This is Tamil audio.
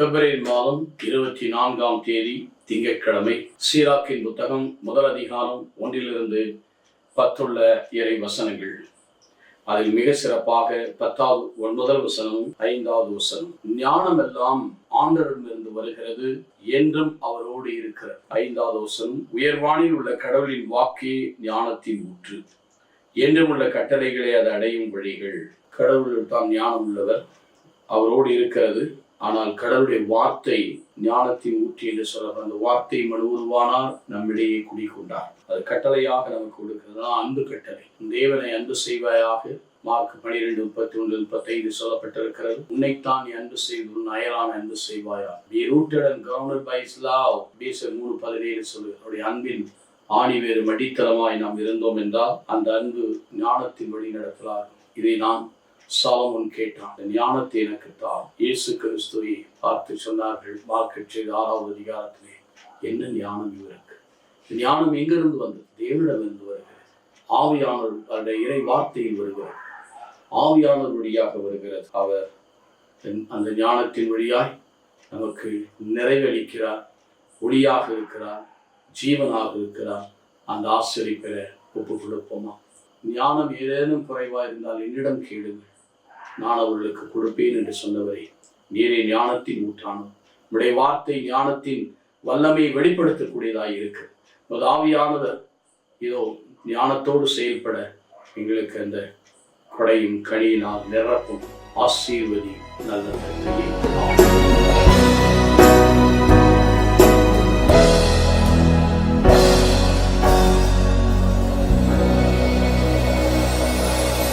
பிப்ரவரி மாதம் 24ஆம் தேதி திங்கட்கிழமை. சீராக்கின் புத்தகம் முதல் அதிகாரம் 1-10 இறை வசனங்கள். அதில் மிக சிறப்பாக 9வது வசனமும் 5வது வசனம். ஞானம் எல்லாம் ஆண்டவரிடமிருந்து வருகிறது, என்றும் அவரோடு இருக்கிறார். 5வது வசனம். உயர்வானில் உள்ள கடவுளின் வாக்கே ஞானத்தின் ஊற்று, என்றும் உள்ள கட்டளைகளை அது அடையும் வழிகள். கடவுள் தான் ஞானம் உள்ளவர், அவரோடு இருக்கிறது. ஆனால் கடவுளுடைய வார்த்தை ஞானத்தின் ஊற்றி என்று சொல்ல, அந்த வார்த்தை மனு உருவானார், நம்மிடையே குடிக்கொண்டார். அது கட்டளையாக நமக்கு கொடுக்கிறது. அன்பு கட்டளை. தேவனை அன்பு செய்வாயாக. மார்க் 12:31-35 சொல்லப்பட்டிருக்கிறது. உன்னைத்தான் நீ அன்பு செய்து உன் அயலான அன்பு செய்வாயா. Be rooted and grounded by his love. 3:17 சொல்லு. அவருடைய அன்பின் ஆணிவேறு மடித்தளமாய் நாம் இருந்தோம் என்றால் அந்த அன்பு ஞானத்தின் வழி நடத்தலாம். இதை நான் சாலமோன் கேட்டான். ஞானத்தை எனக்கு தான். இயேசு கிறிஸ்துவை பார்த்து சொன்னார்கள் மார்க் 6வது அதிகாரத்திலே, என்ன ஞானம் இவருக்கு? ஞானம் எங்கிருந்து வந்தது? தேவனிடமிருந்து வருகிறது. ஆவியானவர் இறை வார்த்தையில் வருகிறது. ஆவியானவர் வழியாக வருகிறது. அவர் அந்த ஞானத்தின் வழியாய் நமக்கு நிறைவளிக்கிறார், ஒளியாக இருக்கிறார், ஜீவனாக இருக்கிறார். அந்த ஆசிரியை பெற ஒப்புக் கொடுப்போமா? ஞானம் ஏதேனும் குறைவா இருந்தால் என்னிடம் கேளுங்கள், நான் அவர்களுக்கு கொடுப்பேன் என்று சொன்னவரே, நீரே ஞானத்தின் ஊற்றானோம். உடைய வார்த்தை ஞானத்தின் வல்லமையை வெளிப்படுத்தக்கூடியதாக இருக்கு. ஆவியானவர் இதோ ஞானத்தோடு செயல்பட எங்களுக்கு அந்த கொடையும் கனியினால் நிரப்பும். ஆசீர்வதி நல்ல